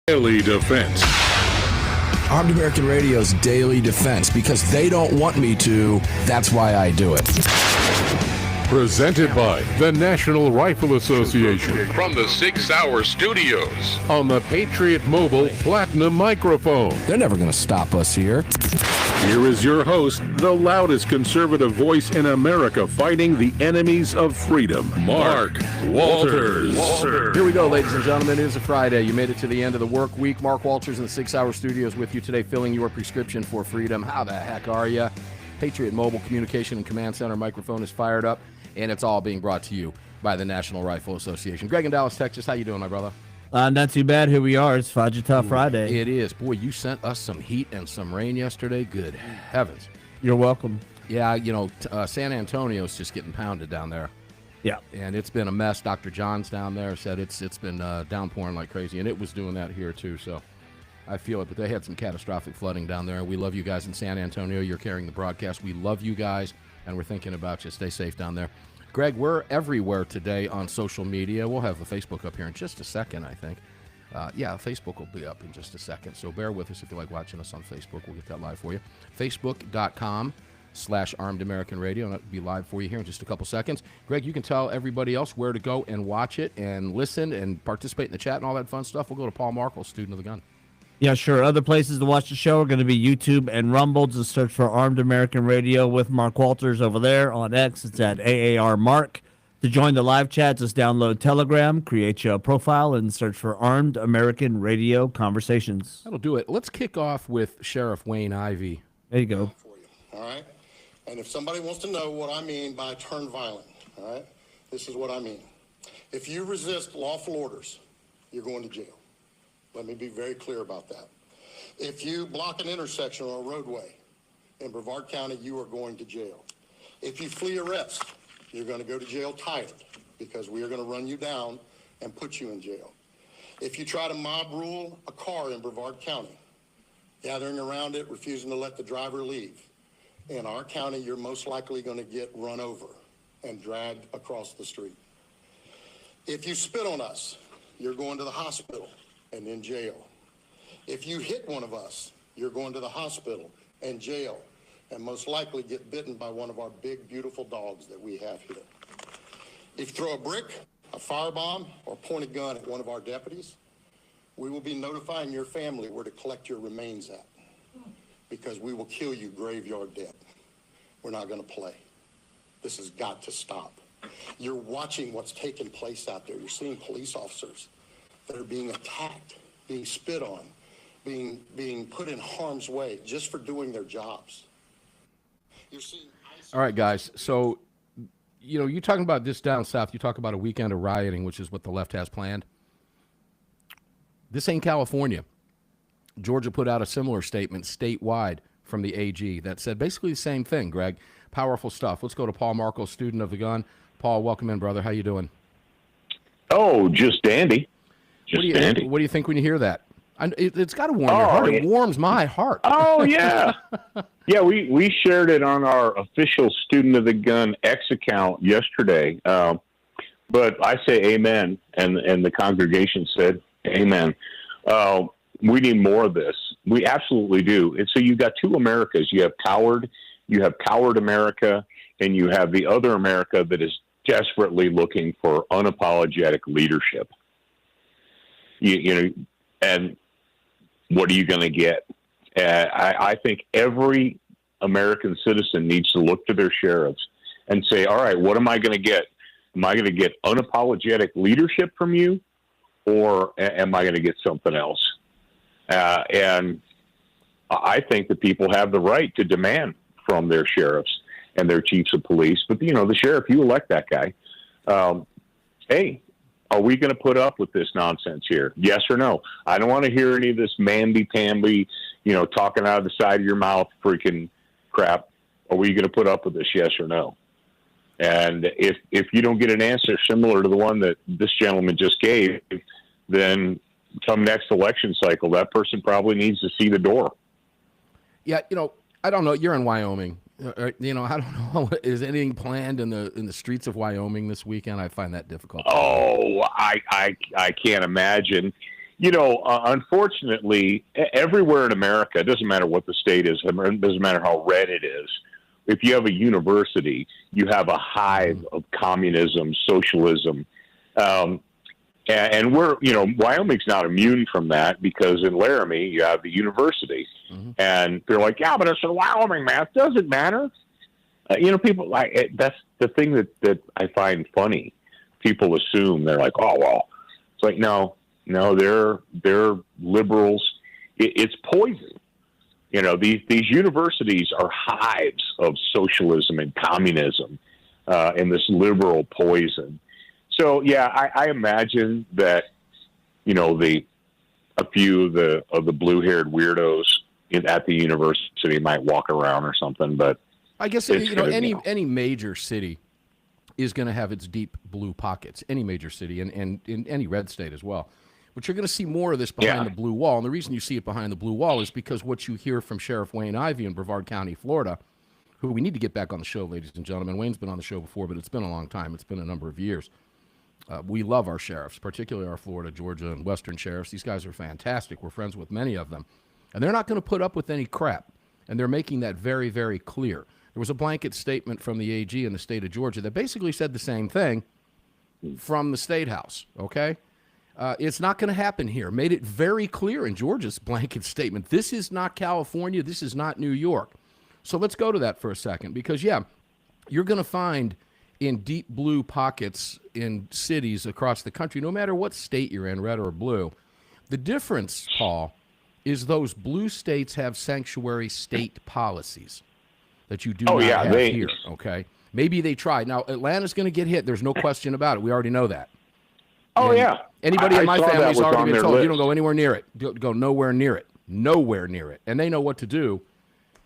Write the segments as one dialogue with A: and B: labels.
A: Daily Defense.
B: Armed American Radio's Daily Defense. Because they don't want me to, that's why I do it.
A: Presented by the National Rifle Association from the 6 Hour Studios on the Patriot Mobile Platinum microphone.
B: They're never going to stop us here.
A: Here is your host, the loudest conservative voice in America fighting the enemies of freedom, Mark Walters.
B: Here we go, ladies and gentlemen. It is a Friday. You made it to the end of the work week. Mark Walters in the 6 Hour Studios with you today, filling your prescription for freedom. How the heck are you? Patriot Mobile Communication and Command Center microphone is fired up, and it's all being brought to you by the National Rifle Association. Greg in Dallas, Texas, how you doing, my brother?
C: Not too bad. Here we are. It's Fajita Friday.
B: It is. Boy, you sent us some heat and some rain yesterday. Good heavens.
C: You're welcome.
B: Yeah, San Antonio's just getting pounded down there.
C: Yeah.
B: And it's been a mess. Dr. John's down there said it's been downpouring like crazy, and it was doing that here too, so I feel it. But they had some catastrophic flooding down there. We love you guys in San Antonio. You're carrying the broadcast. We love you guys, and we're thinking about you. Stay safe down there. Greg, we're everywhere today on social media. We'll have the Facebook up here in just a second, I think. Facebook will be up in just a second, so bear with us if you like watching us on Facebook. We'll get that live for you. Facebook.com/Armed American Radio, and it'll be live for you here in just a couple seconds. Greg, you can tell everybody else where to go and watch it and listen and participate in the chat and all that fun stuff. We'll go to Paul Markel, student of the gun.
C: Yeah, sure. Other places to watch the show are going to be YouTube and Rumble. Just search for Armed American Radio with Mark Walters over there. On X, it's at AAR Mark. To join the live chat, just download Telegram, create your profile, and search for Armed American Radio Conversations.
B: That'll do it. Let's kick off with Sheriff Wayne Ivey.
C: There you go.
D: For you, all right? And if somebody wants to know what I mean by turn violent, all right, this is what I mean. If you resist lawful orders, you're going to jail. Let me be very clear about that. If you block an intersection or a roadway in Brevard County, you are going to jail. If you flee arrest, you're going to go to jail tired because we are going to run you down and put you in jail. If you try to mob rule a car in Brevard County, gathering around it, refusing to let the driver leave, in our county, you're most likely going to get run over and dragged across the street. If you spit on us, you're going to the hospital and in jail. If you hit one of us, you're going to the hospital and jail, and most likely get bitten by one of our big, beautiful dogs that we have here. If you throw a brick, a firebomb, or point a gun at one of our deputies, we will be notifying your family where to collect your remains at, because we will kill you graveyard dead. We're not going to play. This has got to stop. You're watching what's taking place out there. You're seeing police officers that are being attacked, being spit on, being put in harm's way just for doing their jobs. You're seeing
B: All right, guys. So, you're talking about this down south. You talk about a weekend of rioting, which is what the left has planned. This ain't California. Georgia put out a similar statement statewide from the AG that said basically the same thing, Greg. Powerful stuff. Let's go to Paul Markel, student of the gun. Paul, welcome in, brother. How you doing?
E: Oh, just dandy.
B: What do you think when you hear that? It's got to warm your heart. It warms my heart.
E: Oh, yeah. Yeah, we shared it on our official Student of the Gun X account yesterday. But I say amen, and the congregation said amen. We need more of this. We absolutely do. And so you've got two Americas. You have coward America, and you have the other America that is desperately looking for unapologetic leadership. And what are you going to get? I think every American citizen needs to look to their sheriffs and say, all right, what am I going to get? Am I going to get unapologetic leadership from you, or am I going to get something else? And I think that people have the right to demand from their sheriffs and their chiefs of police. But, the sheriff, you elect that guy. Hey, are we going to put up with this nonsense here? Yes or no? I don't want to hear any of this mamby-pamby, talking out of the side of your mouth freaking crap. Are we going to put up with this, yes or no? And if you don't get an answer similar to the one that this gentleman just gave, then come next election cycle, that person probably needs to see the door.
B: Yeah, I don't know. You're in Wyoming. I don't know. Is anything planned in the streets of Wyoming this weekend? I find that difficult.
E: Oh, I can't imagine. Unfortunately, everywhere in America, it doesn't matter what the state is, it doesn't matter how red it is. If you have a university, you have a hive of communism, socialism. And Wyoming's not immune from that because in Laramie, you have the university. Mm-hmm. And they're like, yeah, but it's in Wyoming, man. It doesn't matter. People that's the thing that I find funny. People assume they're like, oh, well, it's like, no, they're liberals. It's poison. These universities are hives of socialism and communism, and this liberal poison. So yeah, I imagine that a few of the blue-haired weirdos at the university might walk around or something, but
B: I guess any major city is going to have its deep blue pockets. Any major city and in any red state as well. But you're going to see more of this behind the blue wall. And the reason you see it behind the blue wall is because what you hear from Sheriff Wayne Ivey in Brevard County, Florida, who we need to get back on the show, ladies and gentlemen. Wayne's been on the show before, but it's been a long time. It's been a number of years. We love our sheriffs, particularly our Florida, Georgia, and Western sheriffs. These guys are fantastic. We're friends with many of them. And they're not going to put up with any crap. And they're making that very, very clear. There was a blanket statement from the AG in the state of Georgia that basically said the same thing from the State House, okay? It's not going to happen here. Made it very clear in Georgia's blanket statement. This is not California. This is not New York. So let's go to that for a second because, yeah, you're going to find in deep blue pockets in cities across the country, no matter what state you're in, red or blue. The difference, Paul, is those blue states have sanctuary state policies that you do not have here, okay? Maybe they tried. Now, Atlanta's going to get hit. There's no question about it. We already know that.
E: Oh,
B: and
E: yeah.
B: Anybody in my family's already been told, you don't go anywhere near it. Go nowhere near it. Nowhere near it. And they know what to do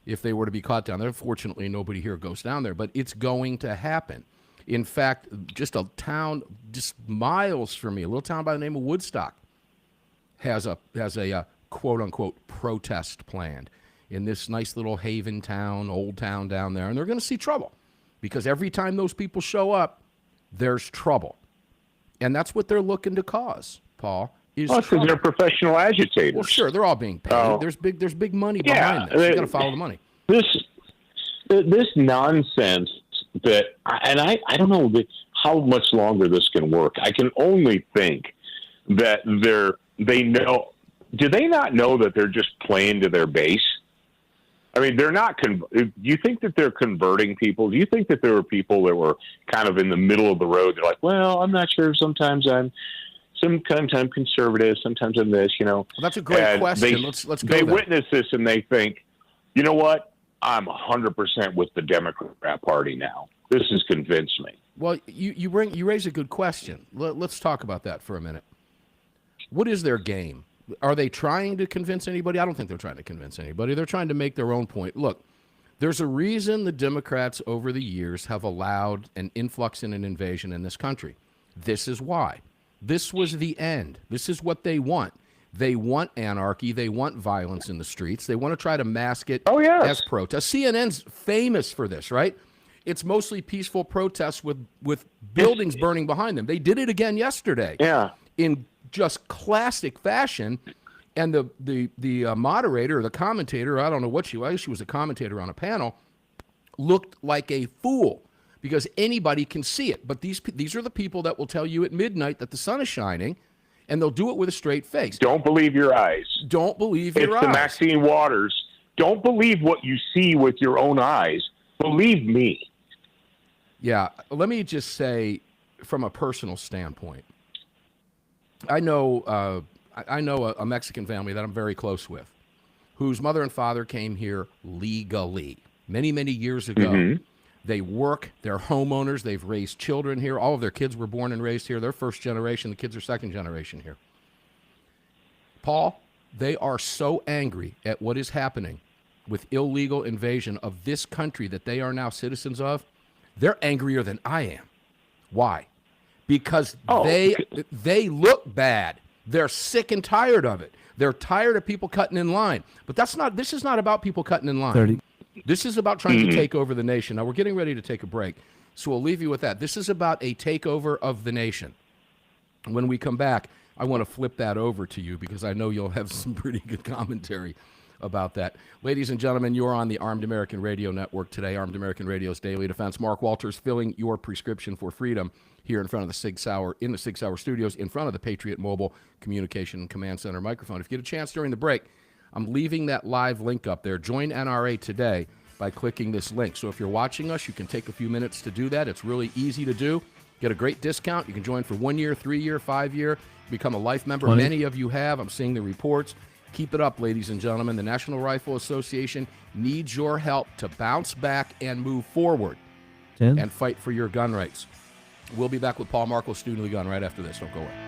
B: if they were to be caught down there. Fortunately, nobody here goes down there, but it's going to happen. In fact, just a town just miles from me, a little town by the name of Woodstock, has a quote-unquote protest planned in this nice little haven town, old town down there, and they're going to see trouble because every time those people show up, there's trouble. And that's what they're looking to cause, Paul.
E: Because they're professional agitators.
B: Well, sure, they're all being paid. There's big money behind this. You got to follow the money.
E: This nonsense that, and I don't know how much longer this can work. I can only think that they know. Do they not know that they're just playing to their base? I mean, they're not. Do you think that they're converting people? Do you think that there were people that were kind of in the middle of the road? They're like, well, I'm not sure. Sometimes I'm conservative. Sometimes I'm this.
B: Well, that's a great question. Let's go.
E: They witness this and they think, you know what? I'm 100% with the Democrat Party now. This has convinced me.
B: Well, you raise a good question. Let's talk about that for a minute. What is their game? Are they trying to convince anybody? I don't think they're trying to convince anybody. They're trying to make their own point. Look, there's a reason the Democrats over the years have allowed an influx and an invasion in this country. This is why. This was the end. This is what they want. They want anarchy. They want violence in the streets. They want to try to mask it as protest. CNN's famous for this, right? It's mostly peaceful protests with buildings burning behind them. They did it again yesterday.
E: Yeah.
B: In just classic fashion, and the moderator or the commentator, I don't know what she was, she was a commentator on a panel, looked like a fool because anybody can see it. But these are the people that will tell you at midnight that the sun is shining, and they'll do it with a straight face.
E: Don't believe your eyes.
B: Don't believe your eyes.
E: It's the Maxine Waters. Don't believe what you see with your own eyes. Believe me.
B: Yeah, let me just say from a personal standpoint, I know a Mexican family that I'm very close with, whose mother and father came here legally many, many years ago. Mm-hmm. They work, they're homeowners, they've raised children here. All of their kids were born and raised here. They're first generation, the kids are second generation here. Paul, they are so angry at what is happening with illegal invasion of this country that they are now citizens of. They're angrier than I am. Why? Because they look bad. They're sick and tired of it. They're tired of people cutting in line. But this is not about people cutting in line.
C: 30.
B: This is about trying to take over the nation. Now, we're getting ready to take a break, so we'll leave you with that. This is about a takeover of the nation. When we come back, I want to flip that over to you because I know you'll have some pretty good commentary about that. Ladies and gentlemen, you're on the Armed American Radio Network today, Armed American Radio's Daily Defense. Mark Walters filling your prescription for freedom here in front of the Sig Sauer, in the Sig Sauer studios, in front of the Patriot Mobile Communication Command Center microphone. If you get a chance during the break, I'm leaving that live link up there. Join NRA today by clicking this link. So if you're watching us, you can take a few minutes to do that. It's really easy to do. Get a great discount. You can join for 1 year, 3 year, 5 year, become a life member.
C: 20.
B: Many of you have. I'm seeing the reports. Keep it up, ladies and gentlemen. The National Rifle Association needs your help to bounce back and move forward
C: 10.
B: and fight for your gun rights. We'll be back with Paul Markel, student of the gun, right after this. Don't go away.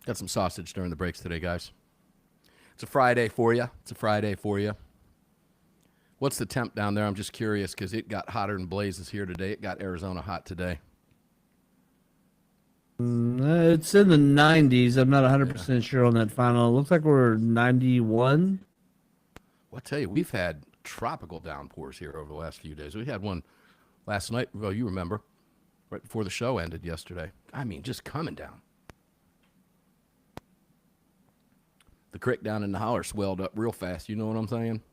B: Got some sausage during the breaks today, guys. It's a Friday for you. What's the temp down there? I'm just curious because it got hotter than blazes here today. It got Arizona hot today.
C: It's in the 90s. I'm not 100% sure on that final. It looks like we're 91.
B: Well, I tell you, we've had tropical downpours here over the last few days. We had one last night. Well, you remember, right before the show ended yesterday. I mean, just coming down. The creek down in the holler swelled up real fast. You know what I'm saying?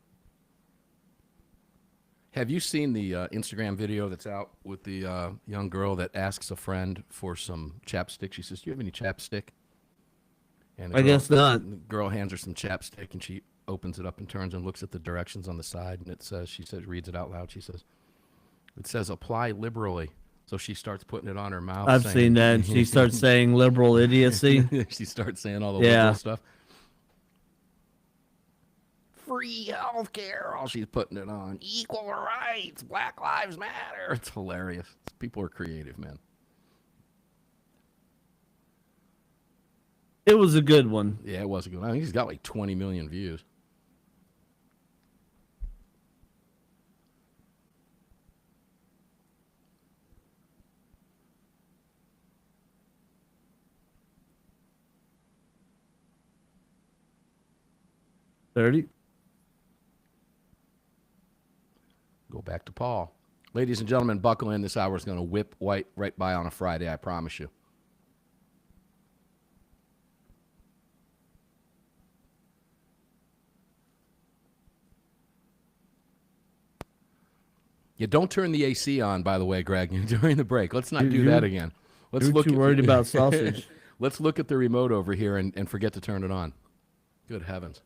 B: Have you seen the Instagram video that's out with the young girl that asks a friend for some chapstick? She says, "Do you have any chapstick?" And
C: I guess not.
B: The girl hands her some chapstick, and she opens it up and turns and looks at the directions on the side, and it says, reads it out loud. She says, "It says apply liberally." So she starts putting it on her mouth.
C: I've seen that. She starts saying liberal idiocy.
B: She starts saying all the liberal stuff. Free health care, all she's putting it on. Equal rights, Black Lives Matter. It's hilarious. People are creative, man.
C: It was a good one.
B: Yeah, it was a good one. I think he's got like 20 million views.
C: $30.
B: Go back to Paul. Ladies and gentlemen, buckle in. This hour is going to whip white right by on a Friday, I promise you. Yeah, don't turn the AC on, by the way, Greg, during the break. Let's not do that again. Let's
C: You're too worried about sausage.
B: Let's look at the remote over here and forget to turn it on. Good heavens.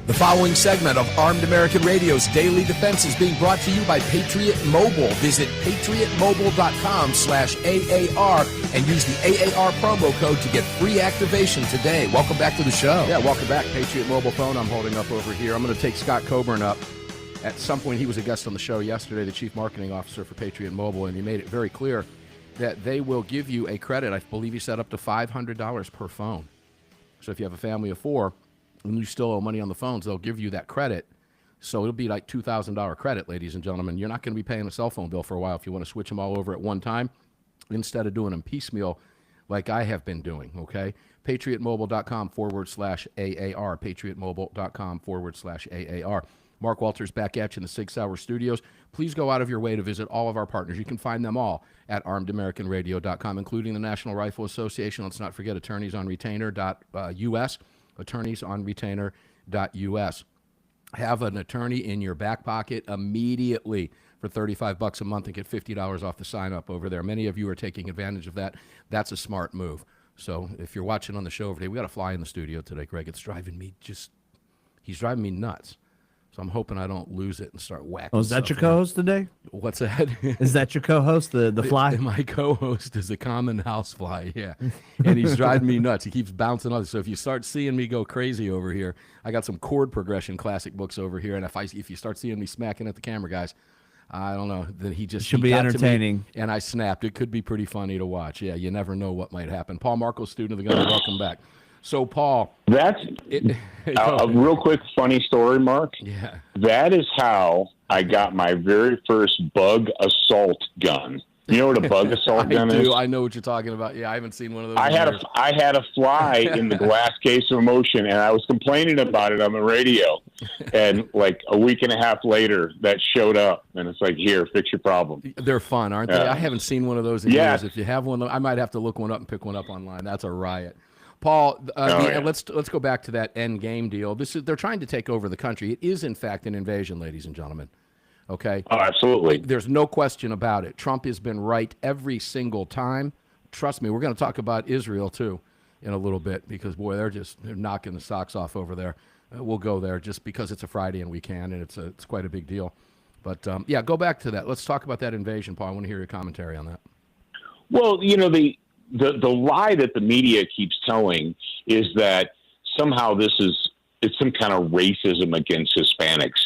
F: The following segment of Armed American Radio's Daily Defense is being brought to you by Patriot Mobile. Visit patriotmobile.com/AAR and use the AAR promo code to get free activation today. Welcome back to the show.
B: Yeah, welcome back. Patriot Mobile phone I'm holding up over here. I'm going to take Scott Coburn up. At some point, he was a guest on the show yesterday, the Chief Marketing Officer for Patriot Mobile, and he made it very clear that they will give you a credit. I believe he said up to $500 per phone. So if you have a family of 4, and you still owe money on the phones, they'll give you that credit. So it'll be like $2,000 credit, ladies and gentlemen. You're not going to be paying a cell phone bill for a while if you want to switch them all over at one time instead of doing them piecemeal like I have been doing, okay? PatriotMobile.com/AAR. PatriotMobile.com/AAR. Mark Walters back at you in the 6 Hour Studios. Please go out of your way to visit all of our partners. You can find them all at ArmedAmericanRadio.com, including the National Rifle Association. Let's not forget attorneysonretainer.us. attorneysonretainer.us. Have an attorney in your back pocket immediately for $35 a month and get $50 off the sign up over there. Many of you are taking advantage of that. That's a smart move. So if you're watching on the show today, we got a fly in the studio today, Greg. It's driving me he's driving me nuts. So I'm hoping I don't lose it and start whacking.
C: Oh, is that your co-host today?
B: What's that?
C: Is that your co-host, the fly?
B: My co-host is a common housefly, yeah. And he's driving me nuts. He keeps bouncing others. So if you start seeing me go crazy over here, I got some chord progression classic books over here. And if you start seeing me smacking at the camera, guys, I don't know. Then he
C: should be entertaining.
B: And I snapped. It could be pretty funny to watch. Yeah, you never know what might happen. Paul Marco, student of the gun, welcome back. So, Paul.
E: That's a real quick funny story, Mark.
B: Yeah.
E: That is how I got my very first bug assault gun. You know what a bug assault gun is?
B: I know what you're talking about. Yeah, I haven't seen one of those.
E: I had a fly in the glass case of Motion, and I was complaining about it on the radio. And like a week and a half later, that showed up, and it's like, here, fix your problem.
B: They're fun, aren't they? I haven't seen one of those in years. If you have one, I might have to look one up and pick one up online. That's a riot. Paul, let's go back to that end game deal. They're trying to take over the country. It is, in fact, an invasion, ladies and gentlemen. Okay?
E: Oh, absolutely.
B: There's no question about it. Trump has been right every single time. Trust me, we're going to talk about Israel, too, in a little bit, because, boy, they're knocking the socks off over there. We'll go there just because it's a Friday and we can, and it's quite a big deal. But, go back to that. Let's talk about that invasion, Paul. I want to hear your commentary on that.
E: Well, the lie that the media keeps telling is that somehow it's some kind of racism against Hispanics.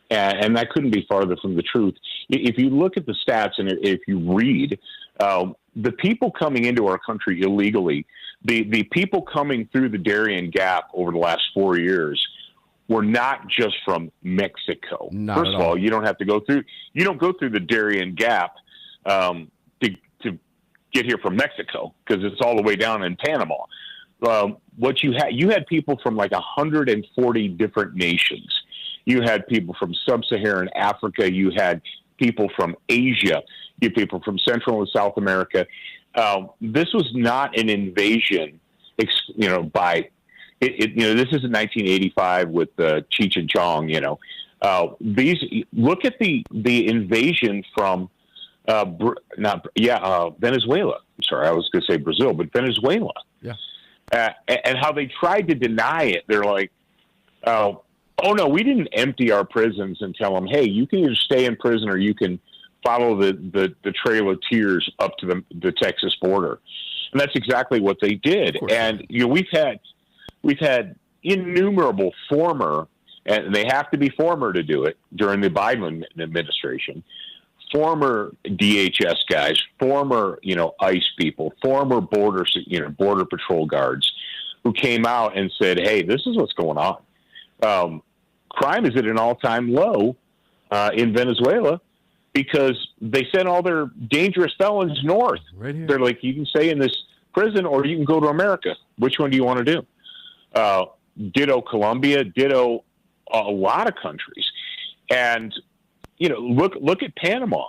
E: And that couldn't be farther from the truth. If you look at the stats and if you read, the people coming into our country illegally, the people coming through the Darien Gap over the last 4 years were not just from Mexico. First of all, you don't go through the Darien Gap to get here from Mexico, because it's all the way down in Panama. What you had people from like 140 different nations. You had people from sub-Saharan Africa. You had people from Asia. You had people from Central and South America. This was not an invasion, this isn't 1985 with Cheech and Chong. Look at the invasion from Venezuela. I'm sorry, I was going to say Brazil, but Venezuela.
B: Yeah.
E: And how they tried to deny it. They're like, oh no, we didn't empty our prisons and tell them, hey, you can either stay in prison or you can follow the Trail of Tears up to the Texas border. And that's exactly what they did. And we've had innumerable former, and they have to be former to do it during the Biden administration, former DHS guys, former, ICE people, former border patrol guards who came out and said, hey, this is what's going on. Crime is at an all-time low in Venezuela because they sent all their dangerous felons north.
B: Right here.
E: They're like, you can stay in this prison or you can go to America. Which one do you want to do? Ditto Colombia, ditto a lot of countries. And, look at Panama.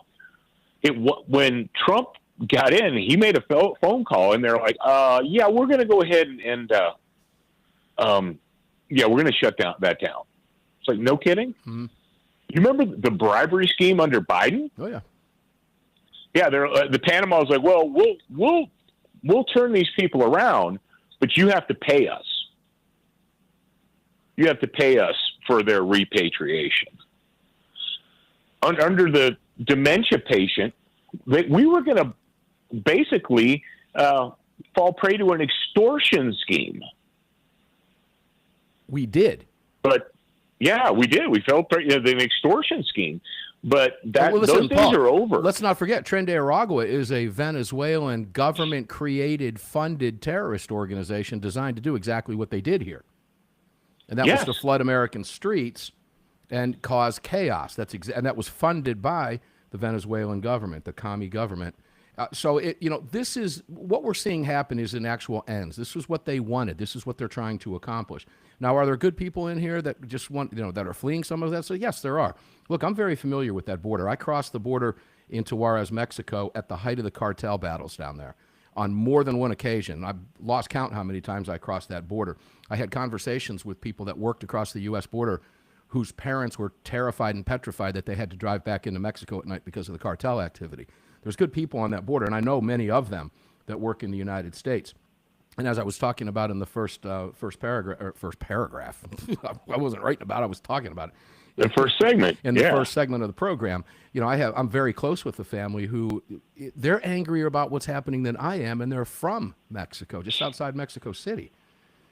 E: When Trump got in, he made a phone call, and they're like, we're going to go ahead and we're going to shut that down. It's like, no kidding?
B: Mm-hmm.
E: You remember the bribery scheme under Biden?
B: Oh, yeah.
E: Yeah, the Panama was like, well, we'll turn these people around, but you have to pay us. You have to pay us for their repatriation. Under the dementia patient, we were going to basically fall prey to an extortion scheme.
B: We did.
E: But, yeah, we did. We fell prey to an extortion scheme. But
B: listen,
E: those days
B: Paul,
E: are over.
B: Let's not forget, Tren de Aragua is a Venezuelan government-created, funded terrorist organization designed to do exactly what they did here. And that was to flood American streets and cause chaos. And that was funded by the Venezuelan government, the commie government. This is what we're seeing happen is in actual ends. This is what they wanted. This is what they're trying to accomplish. Now, are there good people in here that just want, that are fleeing some of that? So yes, there are. Look, I'm very familiar with that border. I crossed the border into Juarez, Mexico at the height of the cartel battles down there on more than one occasion. I've lost count how many times I crossed that border. I had conversations with people that worked across the U.S. border whose parents were terrified and petrified that they had to drive back into Mexico at night because of the cartel activity. There's good people on that border, and I know many of them that work in the United States. And as I was talking about in the first paragraph, I wasn't writing about it, I was talking about it.
E: The first segment.
B: In the first segment of the program, I'm very close with the family who, they're angrier about what's happening than I am, and they're from Mexico, just outside Mexico City,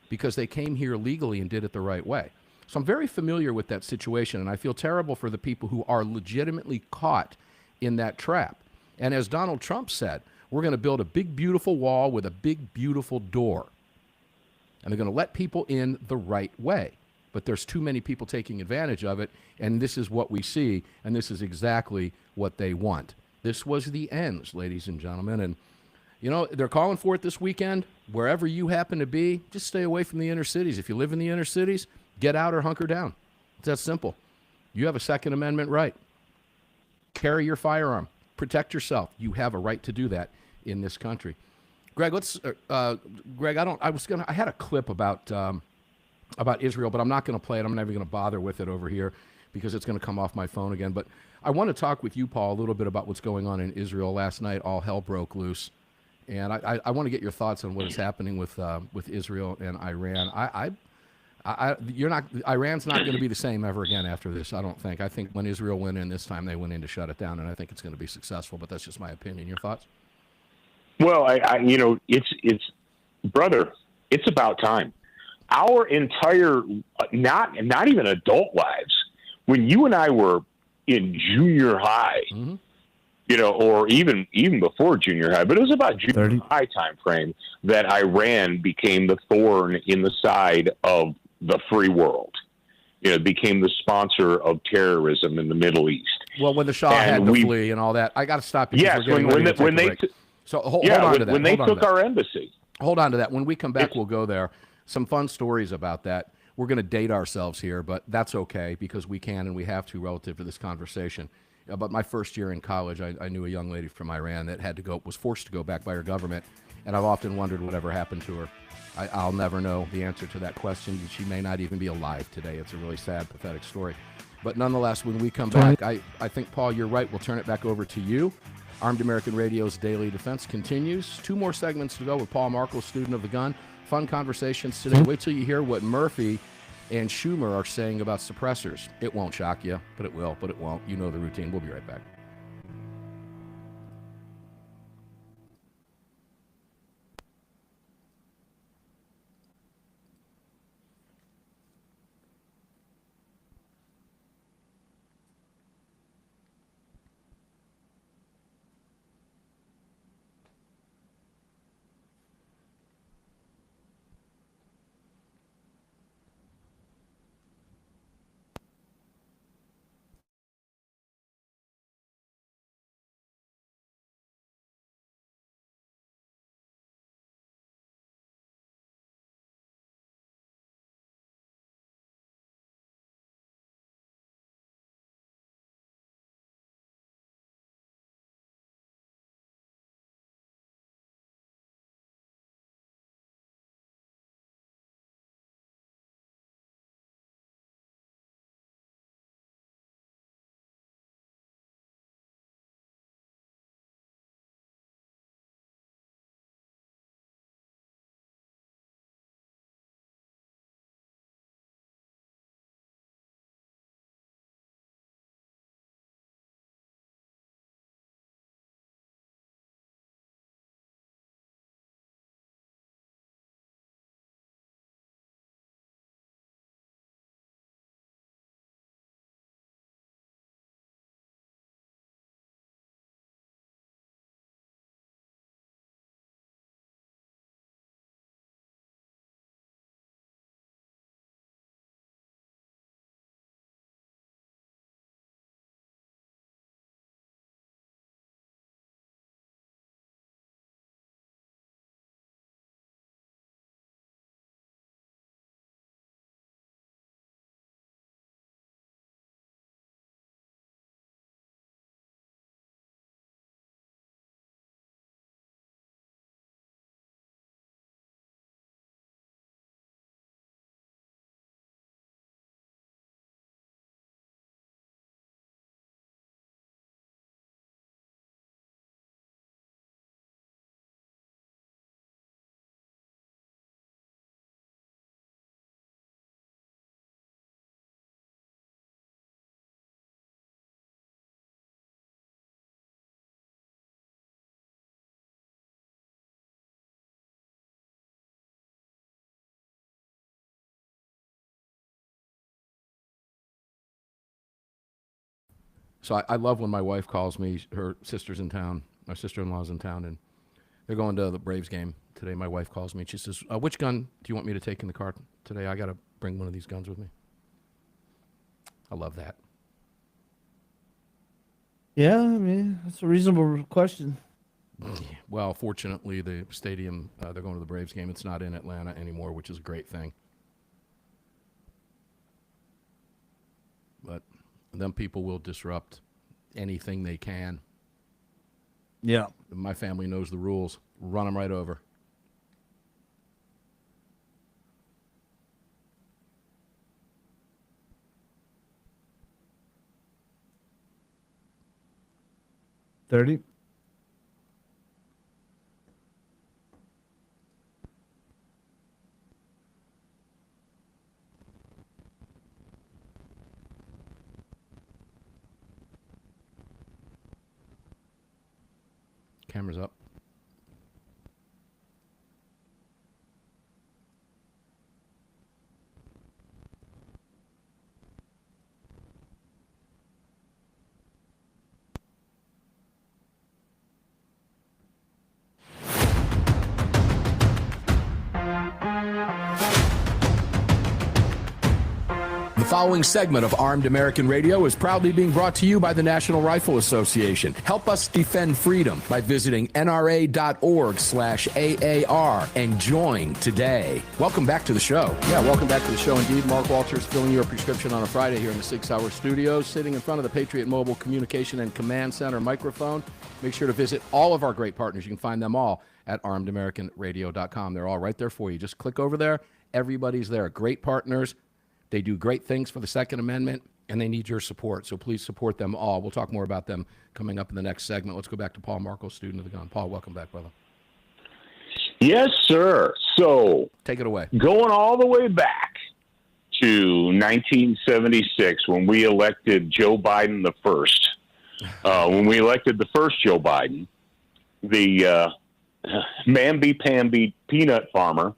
B: because they came here legally and did it the right way. So I'm very familiar with that situation, and I feel terrible for the people who are legitimately caught in that trap. And as Donald Trump said, we're going to build a big, beautiful wall with a big, beautiful door. And they're going to let people in the right way. But there's too many people taking advantage of it, and this is what we see, and this is exactly what they want. This was the ends, ladies and gentlemen. And, they're calling for it this weekend. Wherever you happen to be, just stay away from the inner cities. If you live in the inner cities, get out or hunker down. It's that simple. You have a Second Amendment right. Carry your firearm. Protect yourself. You have a right to do that in this country. Greg, I had a clip about Israel, but I'm not going to play it. I'm never going to bother with it over here because it's going to come off my phone again. But I want to talk with you, Paul, a little bit about what's going on in Israel. Last night, all hell broke loose. And I want to get your thoughts on what is happening with Israel and Iran. Iran's not going to be the same ever again after this, I don't think. I think when Israel went in this time, they went in to shut it down, and I think it's going to be successful, but that's just my opinion. Your thoughts?
E: Well, it's brother, it's about time. Our entire, not even adult lives, when you and I were in junior high, or even before junior high, but it was about junior high time frame that Iran became the thorn in the side of the free world. It became the sponsor of terrorism in the Middle East.
B: Well, when the Shah had to flee and all that, I got to stop you.
E: Yes, when they
B: hold on to that.
E: When they took our embassy.
B: Hold on to that. When we come back, we'll go there. Some fun stories about that. We're going to date ourselves here, but that's okay because we can and we have to relative to this conversation. But my first year in college, I knew a young lady from Iran that was forced to go back by her government, and I've often wondered whatever happened to her. I'll never know the answer to that question. She may not even be alive today. It's a really sad, pathetic story. But nonetheless, when we come back, I think, Paul, you're right. We'll turn it back over to you. Armed American Radio's Daily Defense continues. 2 more segments to go with Paul Markel, student of the gun. Fun conversations today. Wait till you hear what Murphy and Schumer are saying about suppressors. It won't shock you, but it will, but it won't. You know the routine. We'll be right back. So I love when my wife calls me. Her sister's in town. My sister-in-law's in town, and they're going to the Braves game today. My wife calls me, and she says, which gun do you want me to take in the car today? I got to bring one of these guns with me. I love that.
C: Yeah, I mean, that's a reasonable question.
B: Well, fortunately, the stadium, they're going to the Braves game. It's not in Atlanta anymore, which is a great thing. But them people will disrupt anything they can.
C: Yeah.
B: My family knows the rules. Run them right over.
C: $30.
B: Camera's up.
F: The following segment of Armed American Radio is proudly being brought to you by the National Rifle Association. Help us defend freedom by visiting nra.org/AAR and join today. Welcome back to the show.
B: Yeah, welcome back to the show indeed. Mark Walters filling your prescription on a Friday here in the 6 Hour Studios, sitting in front of the Patriot Mobile Communication and Command Center microphone. Make sure to visit all of our great partners. You can find them all at armedamericanradio.com. They're all right there for you. Just click over there. Everybody's there. Great partners. They do great things for the Second Amendment, and they need your support. So please support them all. We'll talk more about them coming up in the next segment. Let's go back to Paul Marco, student of the gun. Paul, welcome back, brother.
E: Yes, sir. So
B: take it away.
E: Going all the way back to 1976 when we elected Joe Biden the first. When we elected the first Joe Biden, the mamby-pamby peanut farmer,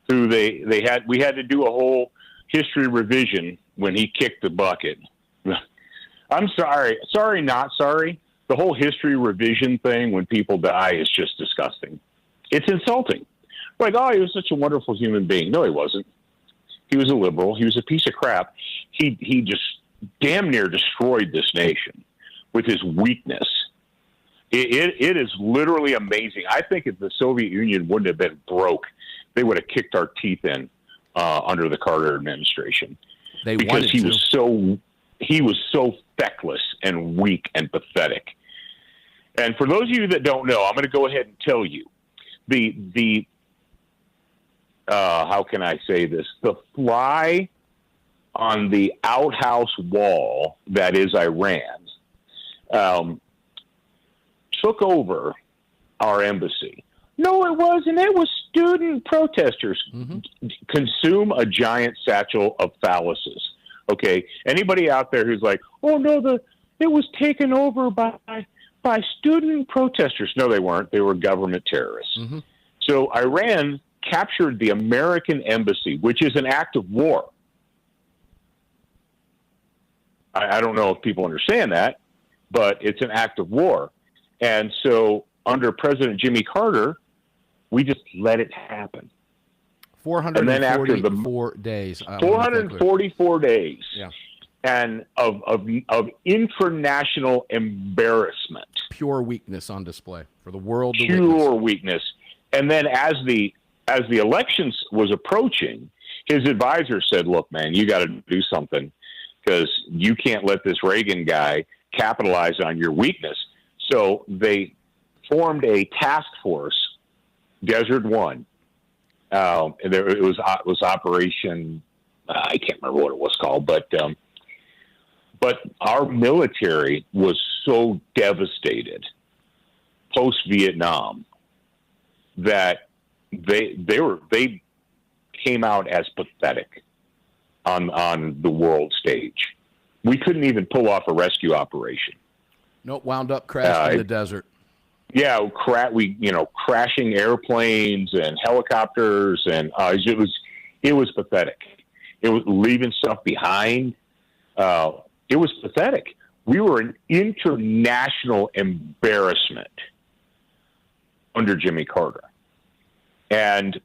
E: who we had to do a whole history revision when he kicked the bucket. I'm sorry, not sorry. The whole history revision thing when people die is just disgusting. It's insulting. Like, oh, he was such a wonderful human being. No, he wasn't. He was a liberal. He was a piece of crap. He just damn near destroyed this nation with his weakness. It is literally amazing. I think if the Soviet Union wouldn't have been broke, they would have kicked our teeth in under the Carter administration. Because he was so feckless and weak and pathetic. And for those of you that don't know, I'm going to go ahead and tell you the how can I say this? The fly on the outhouse wall that is Iran took over our embassy. No, it wasn't. It was student protesters. Consume a giant satchel of phalluses. Okay, anybody out there who's like, "Oh no, it was taken over by student protesters." No, they weren't. They were government terrorists. So Iran captured the American embassy, which is an act of war. I don't know if people understand that, but it's an act of war. And so under President Jimmy Carter, we just let it happen.
B: 444 days.
E: 444 days.
B: Yeah.
E: And of international embarrassment.
B: Pure weakness on display for the world to
E: Pure
B: witness.
E: weakness. And then as the elections was approaching, his advisor said, "Look, man, you got to do something because you can't let this Reagan guy capitalize on your weakness." So they formed a task force, Desert One. And it was Operation, I can't remember what it was called, but our military was so devastated post-Vietnam that they came out as pathetic on the world stage. We couldn't even pull off a rescue operation.
B: Nope, wound up crashed in the desert.
E: Yeah, crashing airplanes and helicopters, and it was pathetic. It was leaving stuff behind. It was pathetic. We were an international embarrassment under Jimmy Carter. And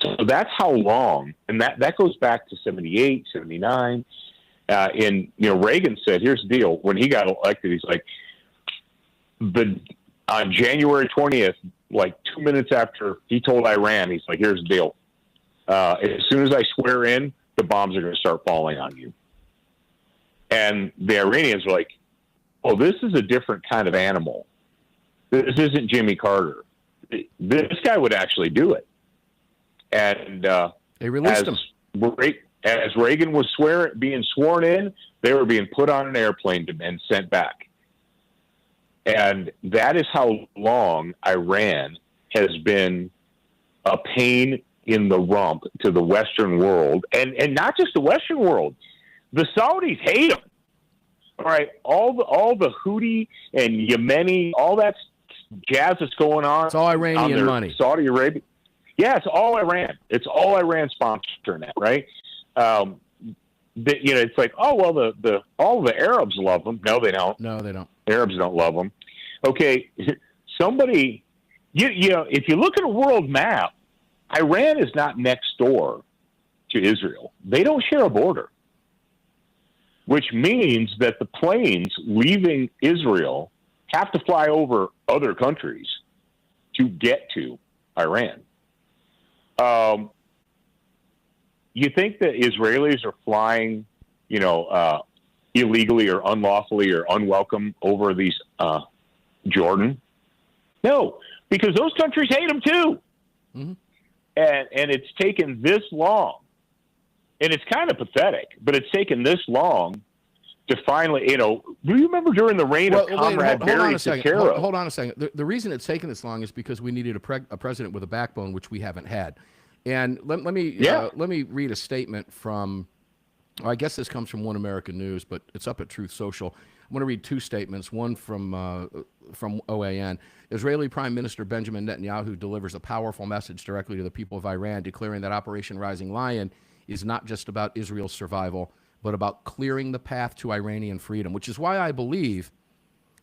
E: so that's how long, and that goes back to 78, 79. And, Reagan said, here's the deal. When he got elected, he's like, on January 20th, like 2 minutes after he told Iran, he's like, here's the deal. As soon as I swear in, the bombs are going to start falling on you. And the Iranians were like, oh, this is a different kind of animal. This isn't Jimmy Carter. This guy would actually do it. And
B: they released him.
E: As Reagan was being sworn in, they were being put on an airplane and sent back. And that is how long Iran has been a pain in the rump to the Western world. And not just the Western world. The Saudis hate them. All right, all the Houthi and Yemeni, all that jazz that's going on.
B: It's all Iranian money.
E: Saudi Arabia. Yeah, it's all Iran. It's all Iran sponsoring that, right? It's like, oh well, all the Arabs love them. No, they don't.
B: No, they don't.
E: Arabs don't love them. Okay, somebody, if you look at a world map, Iran is not next door to Israel. They don't share a border, which means that the planes leaving Israel have to fly over other countries to get to Iran. You think that Israelis are flying, illegally or unlawfully or unwelcome over these Jordan? No, because those countries hate them too.
B: Mm-hmm.
E: And it's taken this long, and it's kind of pathetic, but it's taken this long to finally, do you remember during the reign of Comrade Barry Soetoro?
B: Hold on a second. The reason it's taken this long is because we needed a president with a backbone, which we haven't had. And let me read a statement from, I guess this comes from One American News, but it's up at Truth Social. I'm going to read two statements, one from OAN. Israeli Prime Minister Benjamin Netanyahu delivers a powerful message directly to the people of Iran, declaring that Operation Rising Lion is not just about Israel's survival, but about clearing the path to Iranian freedom, which is why I believe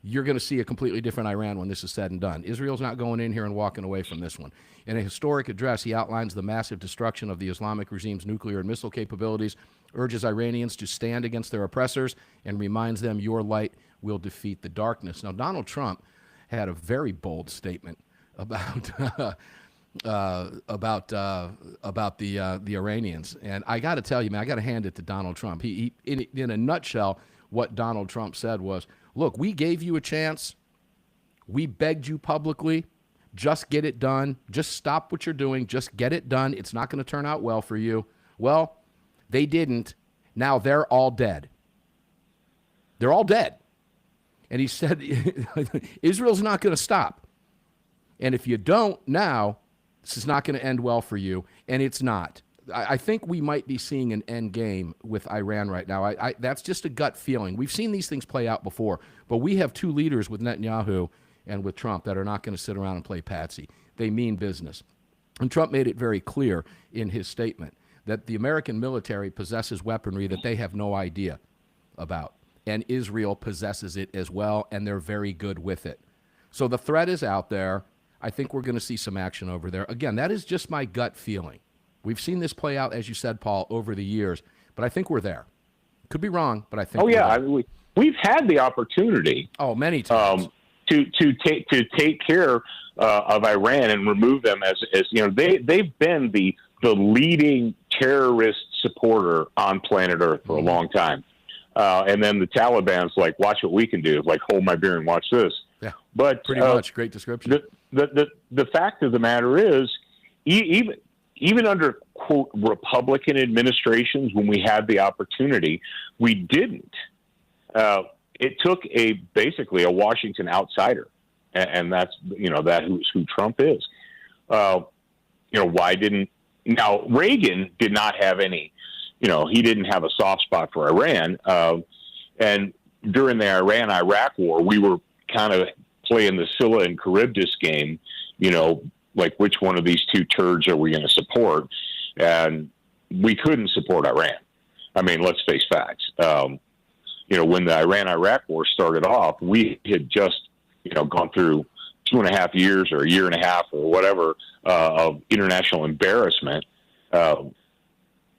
B: you're going to see a completely different Iran when this is said and done. Israel's not going in here and walking away from this one. In a historic address, he outlines the massive destruction of the Islamic regime's nuclear and missile capabilities, urges Iranians to stand against their oppressors, and reminds them your light will defeat the darkness. Now, Donald Trump had a very bold statement about the Iranians, and I got to tell you, man, I got to hand it to Donald Trump. He in a nutshell, what Donald Trump said was, look, we gave you a chance. We begged you publicly. Just get it done. Just stop what you're doing. Just get it done. It's not going to turn out well for you. Well, they didn't. Now they're all dead. They're all dead. And he said, Israel's not going to stop. And if you don't now, this is not going to end well for you. And it's not. I think we might be seeing an end game with Iran right now. That's just a gut feeling. We've seen these things play out before, but we have two leaders with Netanyahu and with Trump that are not going to sit around and play patsy. They mean business. And Trump made it very clear in his statement that the American military possesses weaponry that they have no idea about, and Israel possesses it as well, and they're very good with it. So the threat is out there. I think we're going to see some action over there. Again, that is just my gut feeling. We've seen this play out, as you said, Paul, over the years, but I think we're there. Could be wrong, but I think.
E: Oh yeah, we've had the opportunity.
B: Oh, many times.
E: To take care of Iran and remove them as they've been the leading terrorist supporter on planet Earth for a long time, and then the Taliban's like, watch what we can do, like hold my beer and watch this.
B: Yeah,
E: but
B: pretty much great description.
E: The fact of the matter is, even under, quote, Republican administrations, when we had the opportunity, we didn't. It took basically a Washington outsider, and that's, who's who Trump is. Why didn't, now Reagan did not have any, he didn't have a soft spot for Iran. And during the Iran-Iraq war, we were kind of playing the Scylla and Charybdis game, like which one of these two turds are we going to support? And we couldn't support Iran. I mean, let's face facts. when the Iran-Iraq war started off, we had just, gone through 2.5 years or a year and a half or whatever of international embarrassment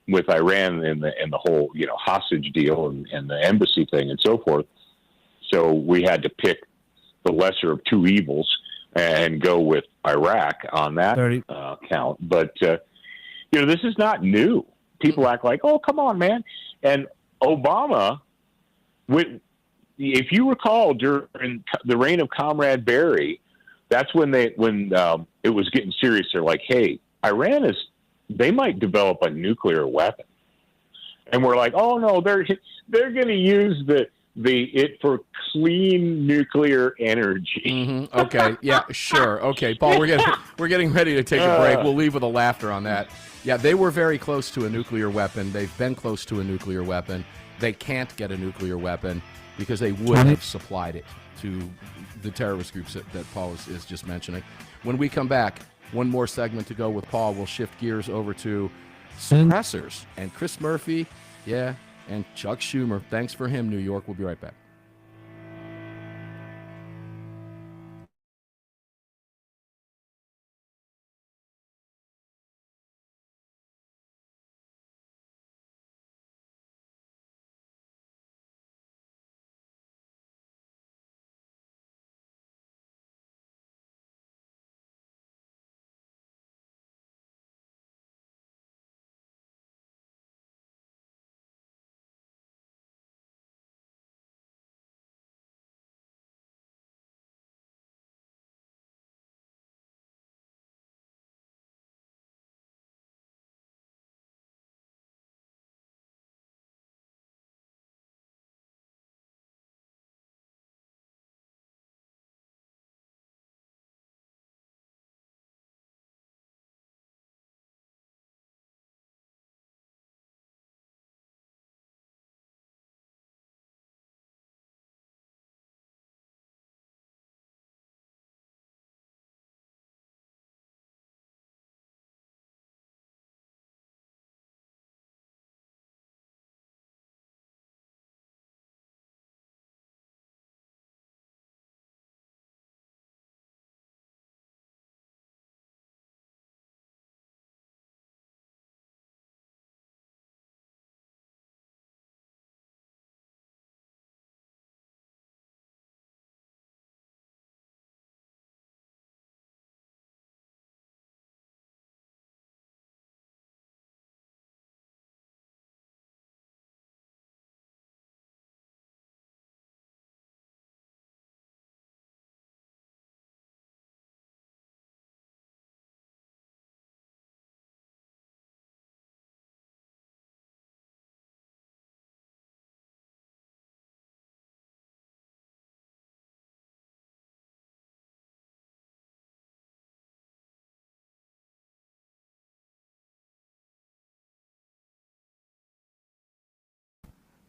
E: with Iran and the whole, hostage deal and the embassy thing and so forth. So we had to pick the lesser of two evils and go with Iraq on that count. But, this is not new. People act like, oh, come on, man. And Obama, if you recall, during the reign of Comrade Barry, that's when it was getting serious. They're like, hey, Iran they might develop a nuclear weapon. And we're like, oh, no, they're going to use it for clean nuclear energy.
B: Mm-hmm. Okay, yeah, sure. Okay, Paul, we're getting ready to take a break. We'll leave with a laughter on that. Yeah, they were very close to a nuclear weapon. They've been close to a nuclear weapon. They can't get a nuclear weapon because they would have supplied it to the terrorist groups that Paul is just mentioning. When we come back, one more segment to go with Paul. We'll shift gears over to suppressors and Chris Murphy, and Chuck Schumer. Thanks for him, New York. We'll be right back.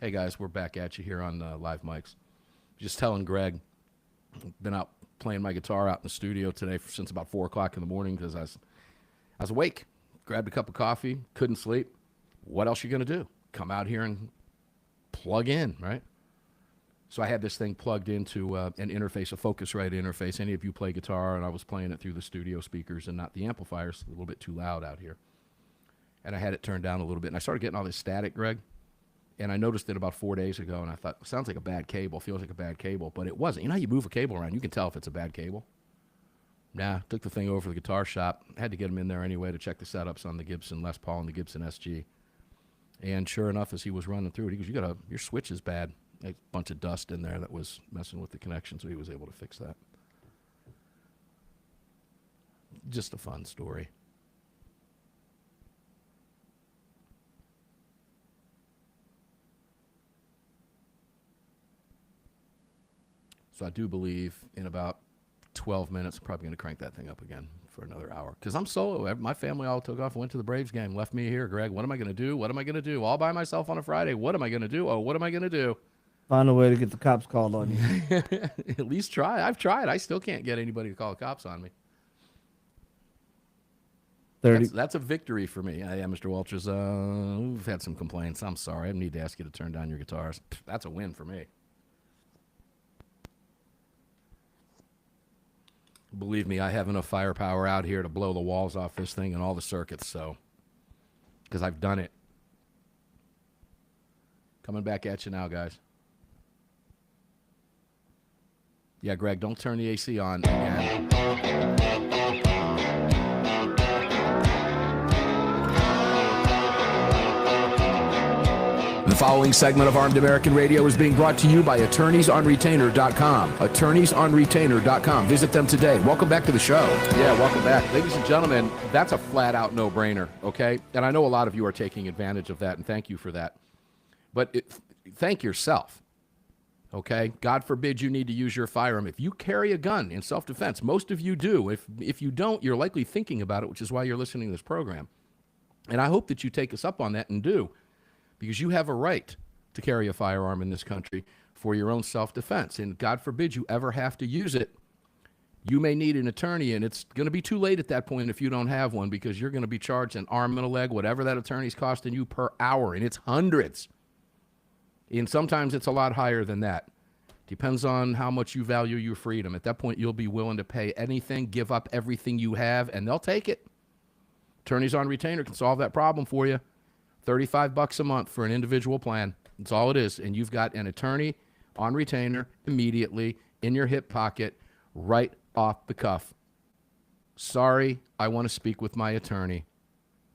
B: Hey, guys, we're back at you here on Live Mics. Just telling Greg, been out playing my guitar out in the studio today since about 4 o'clock in the morning because I was awake. Grabbed a cup of coffee, couldn't sleep. What else you going to do? Come out here and plug in, right? So I had this thing plugged into an interface, a Focusrite interface. Any of you play guitar, and I was playing it through the studio speakers and not the amplifiers. A little bit too loud out here. And I had it turned down a little bit, and I started getting all this static, Greg. And I noticed it about 4 days ago, and I thought, sounds like a bad cable, feels like a bad cable, but it wasn't. You know how you move a cable around, you can tell if it's a bad cable? Nah, took the thing over to the guitar shop, had to get him in there anyway to check the setups on the Gibson Les Paul and the Gibson SG. And sure enough, as he was running through it, he goes, your switch is bad. A bunch of dust in there that was messing with the connection, so he was able to fix that. Just a fun story. So I do believe in about 12 minutes, I'm probably going to crank that thing up again for another hour. Because I'm solo. My family all took off and went to the Braves game. Left me here, Greg. What am I going to do? What am I going to do? All by myself on a Friday. What am I going to do? Oh, what am I going to do?
C: Find a way to get the cops called on you.
B: At least try. I've tried. I still can't get anybody to call the cops on me.
C: 30.
B: That's a victory for me. Yeah, Mr. Walters. We've had some complaints. I'm sorry. I need to ask you to turn down your guitars. That's a win for me. Believe me, I have enough firepower out here to blow the walls off this thing and all the circuits, so, because I've done it. Coming back at you now, guys. Yeah, Greg, don't turn the AC on again.
F: The following segment of Armed American Radio is being brought to you by AttorneysOnRetainer.com. AttorneysOnRetainer.com. Visit them today. Welcome back to the show.
B: Yeah, welcome back. Ladies and gentlemen, that's a flat-out no-brainer, okay? And I know a lot of you are taking advantage of that, and thank you for that. But thank yourself, okay? God forbid you need to use your firearm. If you carry a gun in self-defense, most of you do. If you don't, you're likely thinking about it, which is why you're listening to this program. And I hope that you take us up on that and do, because you have a right to carry a firearm in this country for your own self-defense. And God forbid you ever have to use it. You may need an attorney, and it's going to be too late at that point if you don't have one, because you're going to be charged an arm and a leg, whatever that attorney's costing you per hour, and it's hundreds. And sometimes it's a lot higher than that. Depends on how much you value your freedom. At that point, you'll be willing to pay anything, give up everything you have, and they'll take it. Attorneys on Retainer can solve that problem for you. $35 a month for an individual plan. That's all it is. And you've got an attorney on retainer immediately in your hip pocket, right off the cuff. Sorry, I want to speak with my attorney,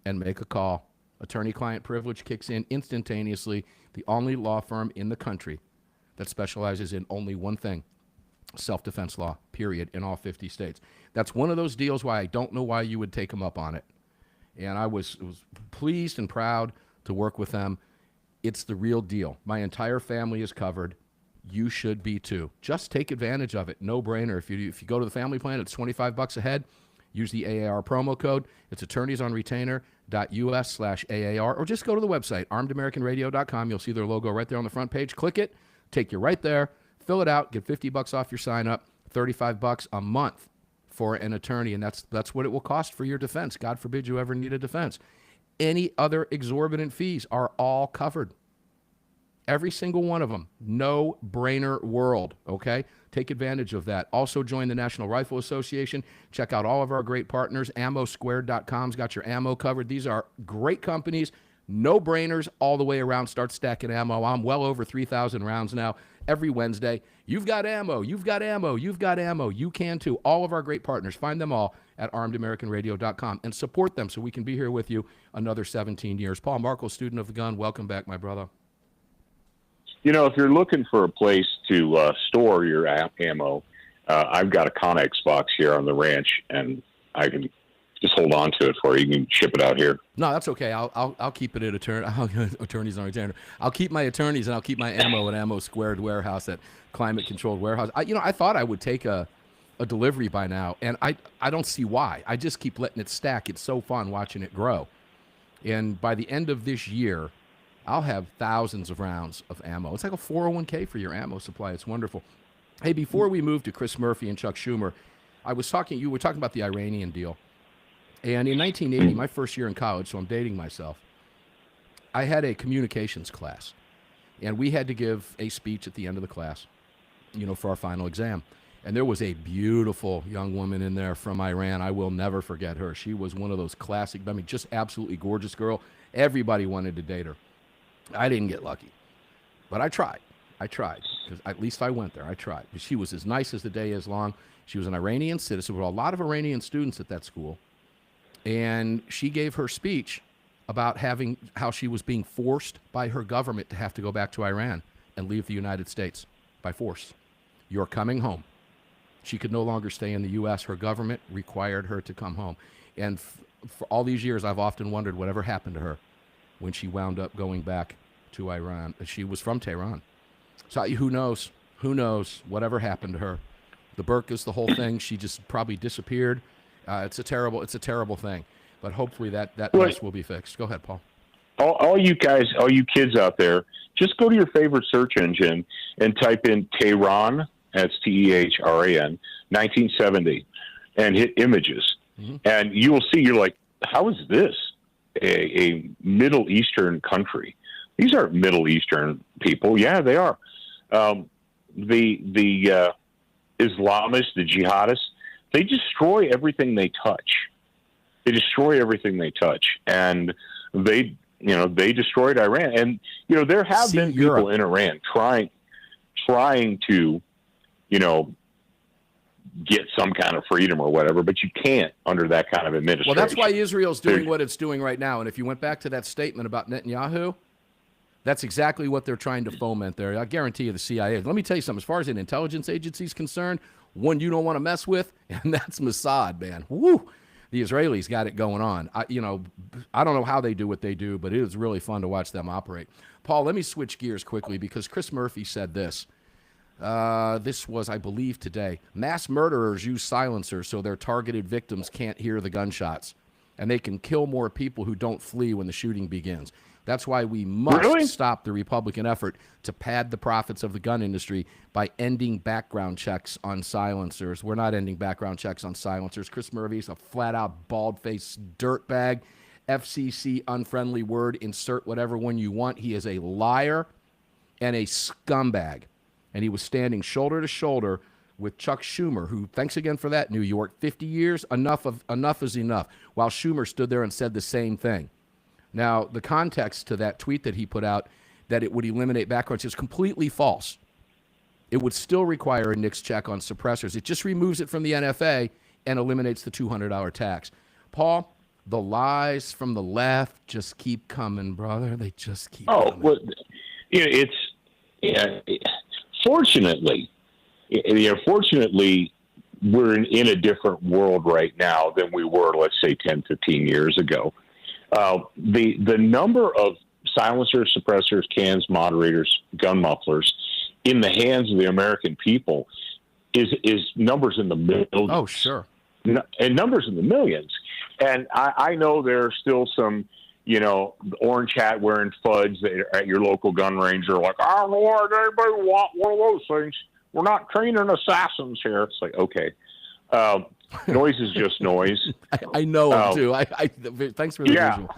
B: and make a call. Attorney-client privilege kicks in instantaneously. The only law firm in the country that specializes in only one thing, self-defense law, period, in all 50 states. That's one of those deals why I don't know why you would take them up on it. And I was pleased and proud to work with them. It's the real deal. My entire family is covered. You should be too. Just take advantage of it. No brainer. If you go to the family plan, it's $25 a head. Use the AAR promo code. It's attorneysonretainer.us/AAR, or just go to the website, armedamericanradio.com. You'll see their logo right there on the front page. Click it, take you right there, fill it out, get $50 off your sign up, $35 a month for an attorney, and that's what it will cost for your defense. God forbid you ever need a defense. Any other exorbitant fees are all covered. Every single one of them. No-brainer world, okay? Take advantage of that. Also join the National Rifle Association. Check out all of our great partners. AmmoSquared.com's got your ammo covered. These are great companies. No-brainers all the way around. Start stacking ammo. I'm well over 3,000 rounds now. Every Wednesday, you've got ammo, you've got ammo, you've got ammo. You can too. All of our great partners. Find them all at armedamericanradio.com and support them so we can be here with you another 17 years. Paul Markle, student of the gun, welcome back, my brother.
E: You know, if you're looking for a place to store your ammo, I've got a Connex box here on the ranch, and I can just hold on to it for you. You can ship it out here.
B: No, that's okay. I'll keep it at Attorneys on Retainer. I'll keep my attorneys, and I'll keep my ammo at Ammo Squared Warehouse, at Climate Controlled Warehouse. I thought I would take a delivery by now, and I don't see why. I just keep letting it stack. It's so fun watching it grow. And by the end of this year, I'll have thousands of rounds of ammo. It's like a 401k for your ammo supply. It's wonderful. Hey, before we move to Chris Murphy and Chuck Schumer, you were talking about the Iranian deal. And in 1980, my first year in college, so I'm dating myself, I had a communications class. And we had to give a speech at the end of the class, for our final exam. And there was a beautiful young woman in there from Iran. I will never forget her. She was one of those classic, just absolutely gorgeous girl. Everybody wanted to date her. I didn't get lucky. But I tried. Because at least I went there. I tried. She was as nice as the day is long. She was an Iranian citizen. There were a lot of Iranian students at that school. And she gave her speech about how she was being forced by her government to have to go back to Iran and leave the United States by force. You're coming home. She could no longer stay in the U.S. Her government required her to come home. And for all these years, I've often wondered whatever happened to her when she wound up going back to Iran. She was from Tehran. So who knows? Who knows? Whatever happened to her. The burqas, the whole thing, she just probably disappeared. It's a terrible thing. But hopefully that mess will be fixed. Go ahead, Paul.
E: All you guys, all you kids out there, just go to your favorite search engine and type in Tehran, that's Tehran, 1970, and hit images. Mm-hmm. And you will see, you're like, this a Middle Eastern country? These aren't Middle Eastern people. Yeah, they are. The Islamists, the jihadists, they destroy everything they touch. They destroy everything they touch, and they destroyed Iran. And there have been people in Iran trying to, get some kind of freedom or whatever, but you can't under that kind of administration.
B: Well, that's why Israel's doing what it's doing right now. And if you went back to that statement about Netanyahu, that's exactly what they're trying to foment there. I guarantee you the CIA. Let me tell you something. As far as an intelligence agency is concerned, one you don't want to mess with, and that's Mossad, man. Woo! The Israelis got it going on. I don't know how they do what they do, but it is really fun to watch them operate. Paul, let me switch gears quickly because Chris Murphy said this. This was, I believe, today. Mass murderers use silencers so their targeted victims can't hear the gunshots, and they can kill more people who don't flee when the shooting begins. That's why we must stop the Republican effort to pad the profits of the gun industry by ending background checks on silencers. We're not ending background checks on silencers. Chris Murphy's a flat-out, bald-faced dirtbag. FCC unfriendly word, insert whatever one you want. He is a liar and a scumbag. And he was standing shoulder to shoulder with Chuck Schumer, who, thanks again for that, New York, 50 years, enough is enough, while Schumer stood there and said the same thing. Now, the context to that tweet that he put out, that it would eliminate background checks, is completely false. It would still require a NICS check on suppressors. It just removes it from the NFA and eliminates the $200 tax. Paul, the lies from the left just keep coming, brother. They just keep coming.
E: Well, fortunately, we're in a different world right now than we were, let's say, 10, 15 years ago. The number of silencers, suppressors, cans, moderators, gun mufflers in the hands of the American people is numbers in the millions.
B: Oh, sure.
E: And numbers in the millions. And I know there are still some, orange hat wearing fudge that are at your local gun range are like, I don't know why anybody want one of those things. We're not training assassins here. It's like, okay. Noise is just noise.
B: I know him too. Thanks for the visual.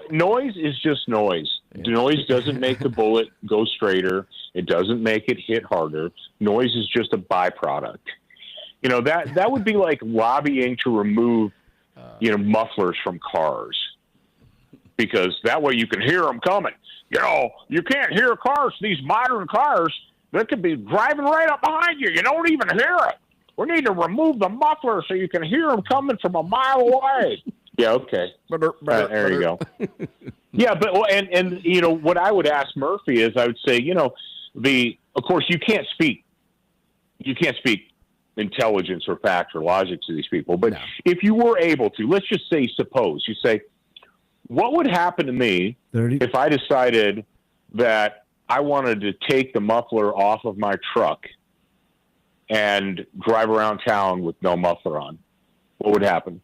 E: Noise is just noise. Yeah. Noise doesn't make the bullet go straighter. It doesn't make it hit harder. Noise is just a byproduct. That would be like lobbying to remove, mufflers from cars, because that way you can hear them coming. You can't hear cars. These modern cars, that could be driving right up behind you. You don't even hear it. We need to remove the muffler so you can hear them coming from a mile away. Yeah, okay. There you go. Yeah, but what I would ask Murphy is, I would say, of course you can't speak intelligence or facts or logic to these people, but if you were able to, let's just say, suppose you say, what would happen to me if I decided that I wanted to take the muffler off of my truck and drive around town with no muffler on? What would happen?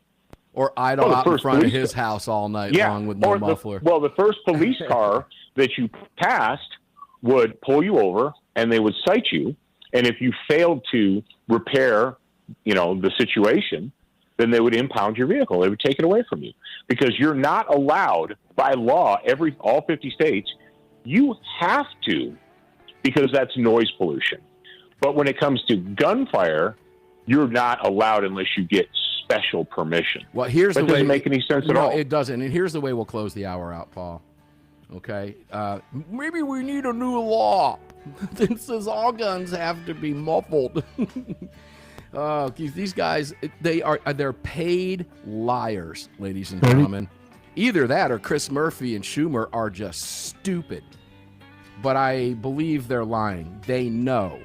B: Or idle out in front of his house all night long with no muffler.
E: The first police car that you passed would pull you over, and they would cite you. And if you failed to repair, the situation, then they would impound your vehicle. They would take it away from you, because you're not allowed by law, all 50 states, you have to, because that's noise pollution. But when it comes to gunfire, you're not allowed unless you get special permission.
B: Well, here's the way.
E: That doesn't make any sense at all.
B: It doesn't. And here's the way we'll close the hour out, Paul. Okay? Maybe we need a new law that says all guns have to be muffled. These guys, they're paid liars, ladies and gentlemen. Either that or Chris Murphy and Schumer are just stupid. But I believe they're lying. They know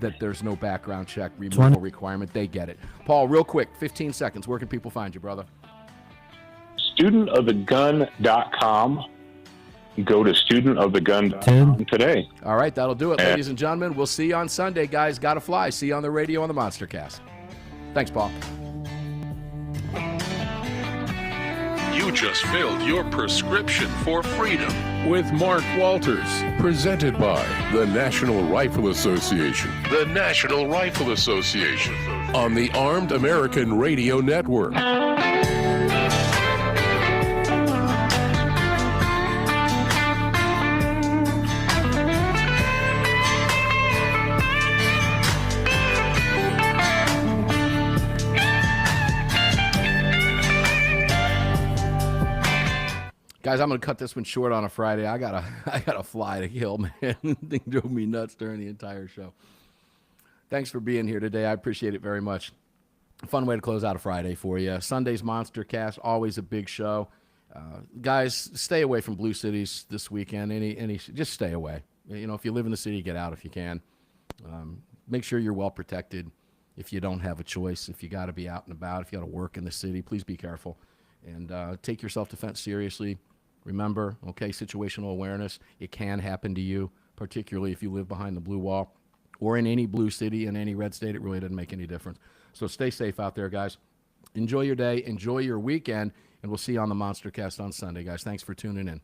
B: that there's no background check removal requirement. They get it. Paul, real quick, 15 seconds. Where can people find you, brother?
E: Studentofthegun.com. Go to studentofthegun.com today.
B: All right, that'll do it, ladies and gentlemen. We'll see you on Sunday, guys. Gotta fly. See you on the radio on the Monstercast. Thanks, Paul.
A: You just filled your prescription for freedom with Mark Walters, presented by the National Rifle Association. The National Rifle Association on the Armed American Radio Network.
B: Guys, I'm going to cut this one short on a Friday. I gotta fly to kill, man. The thing drove me nuts during the entire show. Thanks for being here today. I appreciate it very much. Fun way to close out a Friday for you. Sunday's Monster Cast, always a big show. Guys, stay away from Blue Cities this weekend. Just stay away. If you live in the city, get out if you can. Make sure you're well protected. If you don't have a choice, if you got to be out and about, if you got to work in the city, please be careful. And take your self-defense seriously. Remember, situational awareness. It can happen to you, particularly if you live behind the blue wall or in any blue city, in any red state. It really doesn't make any difference. So stay safe out there, guys. Enjoy your day. Enjoy your weekend. And we'll see you on the Monster Cast on Sunday, guys. Thanks for tuning in.